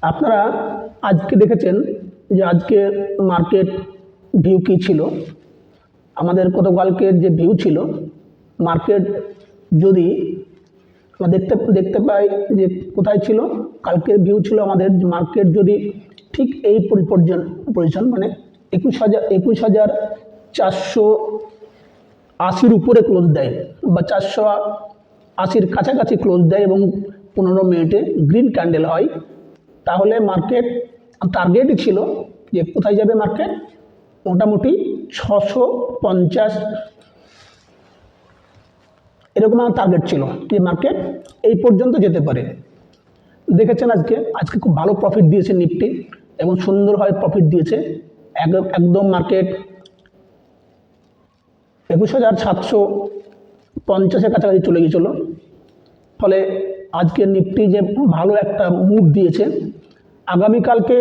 আপনারা আজকে দেখেছেন যে আজকে মার্কেট ভিউ কী ছিল। আমাদের গতকালকের যে ভিউ ছিল, মার্কেট যদি আমরা দেখতে পাই যে কোথায় ছিল। কালকের ভিউ ছিল আমাদের মার্কেট যদি ঠিক এই পজিশন মানে 21,480 উপরে ক্লোজ দেয় বা 480 কাছাকাছি ক্লোজ দেয় এবং 15 মিনিটে গ্রিন ক্যান্ডেল হয়, তাহলে মার্কেট টার্গেটই ছিল যে কোথায় যাবে মার্কেট, মোটামুটি 650 এরকম আমার টার্গেট ছিল যে মার্কেট এই পর্যন্ত যেতে পারে। দেখেছেন আজকে খুব ভালো প্রফিট দিয়েছে নিফটি এবং সুন্দরভাবে প্রফিট দিয়েছে। একদম মার্কেট 21,750-এর কাছাকাছি চলে গিয়েছিল। ফলে আজকে নিফটি যে ভালো একটা মুভ দিয়েছে। আগামীকালকে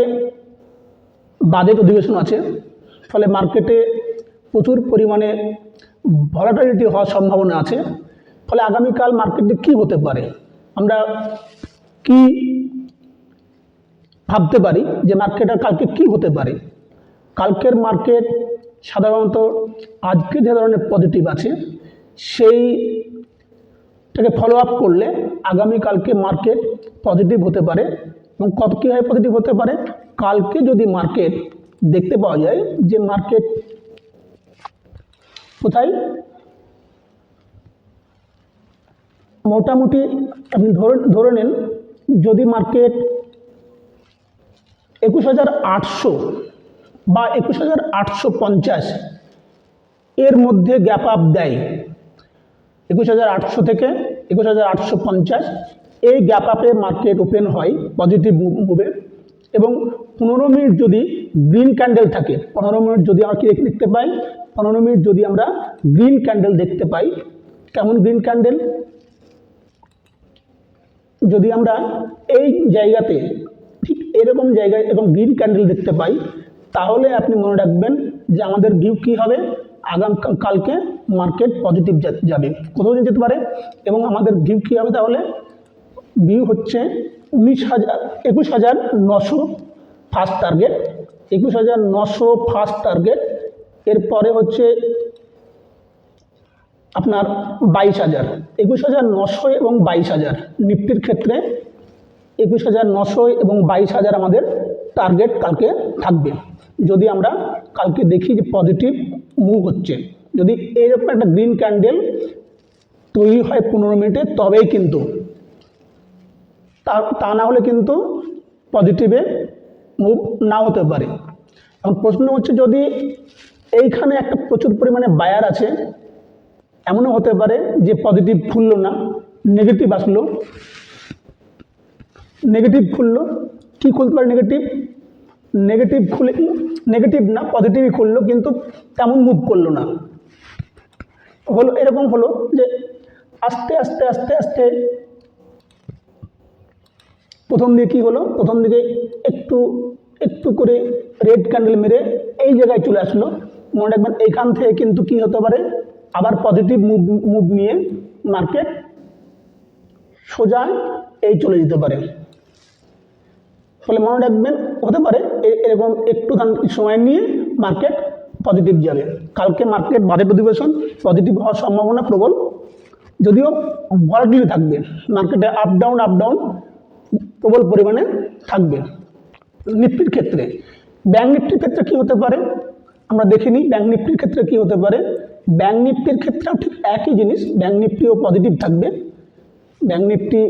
বাজেট অধিবেশন আছে, ফলে মার্কেটে প্রচুর পরিমাণে ভলাটিলিটি হওয়ার সম্ভাবনা আছে। ফলে আগামীকাল মার্কেটে কী হতে পারে, আমরা কি ভাবতে পারি যে মার্কেটের কালকে কি হতে পারে। কালকের মার্কেট সাধারণত আজকে যে ধরনের পজিটিভ আছে সেইটাকে ফলো আপ করলে আগামীকালকে মার্কেট পজিটিভ হতে পারে। এবং কীভাবে পজিটিভ হতে পারে, কালকে যদি মার্কেট দেখতে পাওয়া যায় যে মার্কেট কোথায় মোটামুটি আপনি ধরে নেন, যদি মার্কেট 21,800 বা 21,850 এর মধ্যে গ্যাপ আপ দেয়, 21,800 থেকে 21,850 এই গ্যাপ আপে মার্কেট ওপেন হয় পজিটিভ মুভে, এবং 15 মিনিট যদি গ্রিন ক্যান্ডেল থাকে, 15 মিনিট যদি আমরা কি দেখতে পাই, 15 মিনিট যদি আমরা গ্রিন ক্যান্ডেল দেখতে পাই, কেমন গ্রিন ক্যান্ডেল, যদি আমরা এই জায়গাতে ঠিক এরকম জায়গায় এবং গ্রিন ক্যান্ডেল দেখতে পাই, তাহলে আপনি মনে রাখবেন যে আমাদের ভিউ কী হবে, কালকে মার্কেট পজিটিভ যাবে, কোথাও যেতে পারে। এবং আমাদের ভিউ কী হবে, তাহলে ভিউ হচ্ছে 21,900 ফার্স্ট টার্গেট, 21,900 ফার্স্ট টার্গেট। এরপরে হচ্ছে আপনার 22,000, 21,900 এবং 22,000 নিফটির ক্ষেত্রে 21,900 এবং 22,000 আমাদের টার্গেট কালকে থাকবে। যদি আমরা কালকে দেখি যে পজিটিভ মুভ হচ্ছে, যদি এইরকম একটা গ্রিন ক্যান্ডেল তৈরি হয় 15 মিনিটে, তবেই কিন্তু, তা না হলে কিন্তু পজিটিভে মুভ না হতে পারে। এখন প্রশ্ন হচ্ছে, যদি এইখানে একটা প্রচুর পরিমাণে বায়ার আছে, এমনও হতে পারে যে পজিটিভ খুললো না, নেগেটিভ আসলো, নেগেটিভ খুললো, কি খুলতে পারে, নেগেটিভ না পজিটিভই খুললো, কিন্তু তেমন মুভ করলো না। এরকম হলো যে আস্তে আস্তে আস্তে আস্তে প্রথম দিকে কী হলো, প্রথম দিকে একটু একটু করে রেড ক্যান্ডেল মেরে এই জায়গায় চলে আসলো। মনে রাখবেন এইখান থেকে কিন্তু কি হতে পারে, আবার পজিটিভ মুভ নিয়ে মার্কেট সোজা এই চলে যেতে পারে। ফলে মনে রাখবেন হতে পারে এরকম একটু সময় নিয়ে মার্কেট পজিটিভ যাবে। কালকে মার্কেট বাজেট অধিবেশন, পজিটিভ হওয়ার সম্ভাবনা প্রবল, যদিও ভলাটিলিটি থাকবে মার্কেটে, আপ ডাউন প্রবল পরিমাণে থাকবে। নিফটির ক্ষেত্রে, ব্যাংক নিফটির ক্ষেত্রে কী হতে পারে আমরা দেখে নিই। ব্যাংক নিফটির ক্ষেত্রে কী হতে পারে, ব্যাংক নিফটির ক্ষেত্রেও ঠিক একই জিনিস, ব্যাংক নিফটিও পজিটিভ থাকবে। ব্যাংক নিফটি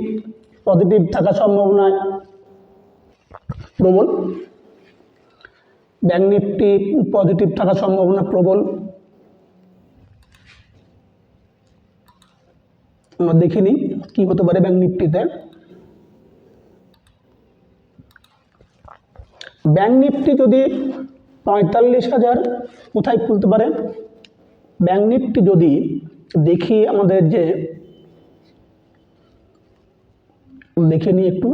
পজিটিভ থাকার সম্ভাবনা প্রবল, ব্যাংক নিফটি পজিটিভ থাকার সম্ভাবনা প্রবল। আমরা দেখে নিই কী হতে পারে ব্যাংক নিফটিতে। ব্যাংক নিফটি যদি 45,000 কোথায় খুলতে পারে, ব্যাংক নিফটি যদি দেখি আমাদের যে, দেখে নিই একটু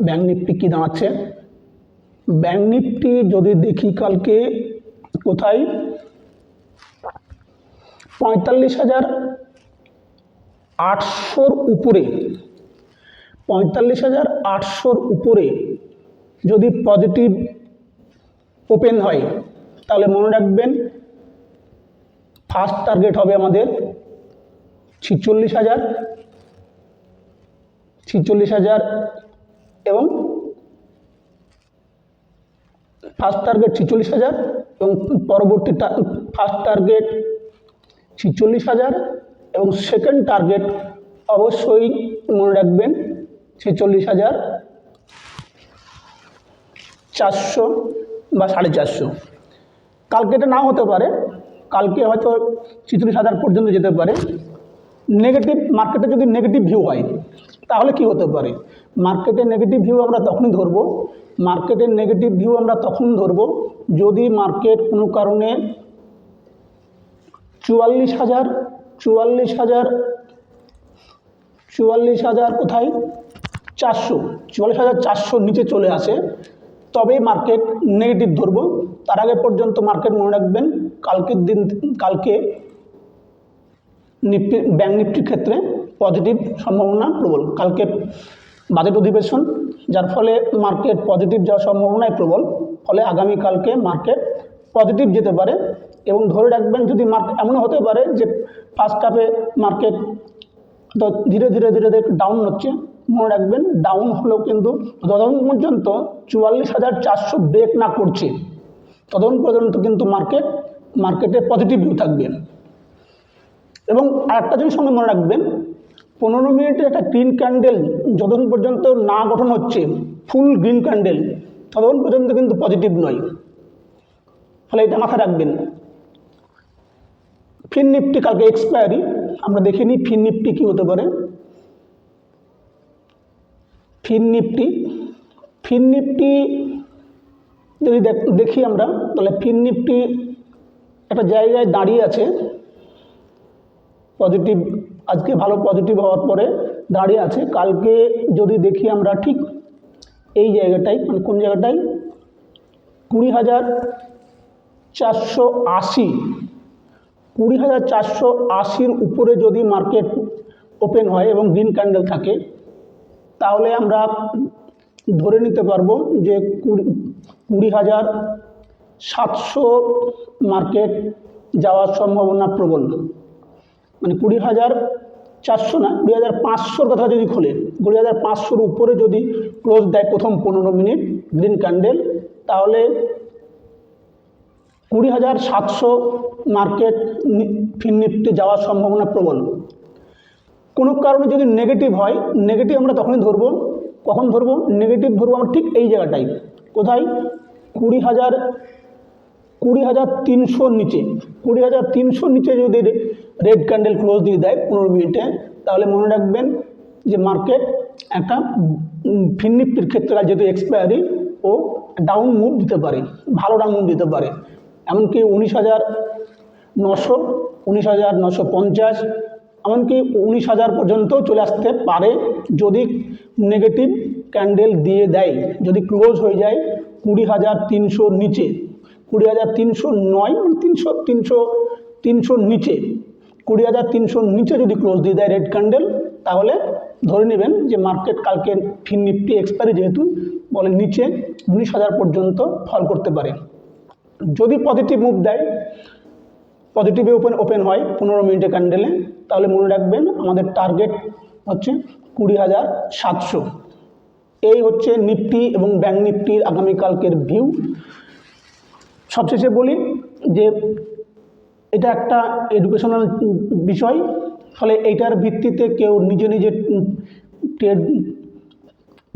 ব্যাংক নিফটি কী দাঁড়াচ্ছে। ব্যাংক নিফটি যদি দেখি কালকে কোথায়, 45,800 উপরে 45,800-র উপরে যদি পজিটিভ ওপেন হয় তাহলে মনে রাখবেন ফার্স্ট টার্গেট হবে আমাদের 46,000 এবং ফার্স্ট টার্গেট 46,000 এবং পরবর্তী ফার্স্ট টার্গেট 46,000 এবং সেকেন্ড টার্গেট অবশ্যই মনে রাখবেন 46,400 বা 450। কালকে এটা নাও হতে পারে, কালকে হয়তো 46,000 পর্যন্ত যেতে পারে। নেগেটিভ মার্কেটে যদি নেগেটিভ ভিউ হয় তাহলে কি হতে পারে? মার্কেটের নেগেটিভ ভিউ আমরা তখনই ধরবো, মার্কেটের নেগেটিভ ভিউ আমরা তখন ধরবো যদি মার্কেট কোনো কারণে 44,000 কোথায় 44,400 নিচে চলে আসে, তবেই মার্কেট নেগেটিভ ধরবো। তার আগে পর্যন্ত মার্কেট মনে রাখবেন কালকে নিফটি ব্যাংক নিফটির ক্ষেত্রে পজিটিভ সম্ভাবনা প্রবল। কালকে বাজেট অধিবেশন, যার ফলে মার্কেট পজিটিভ যাওয়ার সম্ভাবনাই প্রবল, ফলে আগামীকালকে মার্কেট পজিটিভ যেতে পারে। এবং ধরে রাখবেন যদি মার্কেট এমনও হতে পারে যে ফার্স্ট হাফে মার্কেট তো ধীরে ধীরে ডাউন হচ্ছে, মনে রাখবেন ডাউন হলেও কিন্তু যতক্ষণ পর্যন্ত 44,400 ব্রেক না করছে ততক্ষণ পর্যন্ত কিন্তু মার্কেটে পজিটিভ ভিউ থাকবে। এবং আরেকটা জিনিস সঙ্গে মনে রাখবেন 15 মিনিটে একটা গ্রিন ক্যান্ডেল যতক্ষণ পর্যন্ত না গঠন হচ্ছে, ফুল গ্রিন ক্যান্ডেল, ততক্ষণ পর্যন্ত কিন্তু পজিটিভ নয়, ফলে এটা মাথায় রাখবেন। ফিন নিফটি কালকে এক্সপায়ারি, আমরা দেখে নিই ফিন নিফটি কী হতে পারে। ফিন নিফটি যদি দেখি আমরা, তাহলে ফিন নিফটি একটা জায়গায় দাঁড়িয়ে আছে পজিটিভ, আজকে ভালো পজিটিভ হওয়ার পরে দাঁড়িয়ে আছে। কালকে যদি দেখি আমরা ঠিক এই জায়গাটায়, মানে কোন জায়গাটায় 20,480 উপরে যদি মার্কেট ওপেন হয় এবং গ্রিন ক্যান্ডেল থাকে তাহলে আমরা ধরে নিতে পারবো যে 20,700 মার্কেট যাওয়ার সম্ভাবনা প্রবল। মানে 20,400 না, 20,500 কথা যদি খোলে, 20,500 উপরে যদি ক্লোজ দেয় প্রথম 15 মিনিট গ্রিন ক্যান্ডেল, তাহলে 20,700 মার্কেট ফিন নিফটি যাওয়ার সম্ভাবনা প্রবল। কোনো কারণে যদি নেগেটিভ হয়, নেগেটিভ আমরা তখনই ধরবো, কখন ধরবো? নেগেটিভ ধরবো আমরা ঠিক এই জায়গাটায়, কোথায় 20,300 নিচে। 20,300 নিচে যদি রেড ক্যান্ডেল ক্লোজ দিয়ে দেয় 15 মিনিটে, তাহলে মনে রাখবেন যে মার্কেট একটা ফিন নিফটির ক্ষেত্রে যেহেতু এক্সপায়ারি ও ডাউন মুভ দিতে পারে, ভালো ডাউন মুভ দিতে পারে। এমনকি 19,900, 19,950, এমনকি 19,000 পর্যন্ত চলে আসতে পারে যদি নেগেটিভ ক্যান্ডেল দিয়ে দেয়, যদি ক্লোজ হয়ে যায় 20,300 নিচে, 20,300 নয়, 300 নিচে, 20,300 নিচে যদি ক্লোজ দিয়ে দেয় রেড ক্যান্ডেল, তাহলে ধরে নেবেন যে মার্কেট কালকে ফিন নিফটি এক্সপায়ারি যেহেতু বলে নিচে 19,000 পর্যন্ত ফল করতে পারে। যদি পজিটিভ মুভ দেয়, পজিটিভে ওপেন হয় 15 মিনিটে ক্যান্ডেলে, তাহলে মনে রাখবেন আমাদের টার্গেট হচ্ছে 20,700। এই হচ্ছে নিফটি এবং ব্যাংক নিফটির আগামীকালকের ভিউ। সবশেষে বলি যে এটা একটা এডুকেশনাল বিষয়, ফলে এইটার ভিত্তিতে কেউ নিজে ট্রেড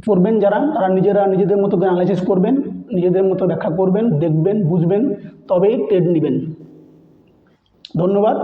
করবেন, তারা নিজেদের মতো অ্যানালাইসিস করবেন, নিজেদের মতো ব্যাখ্যা করবেন, দেখবেন, বুঝবেন, তবেই ট্রেড নেবেন। ধন্যবাদ।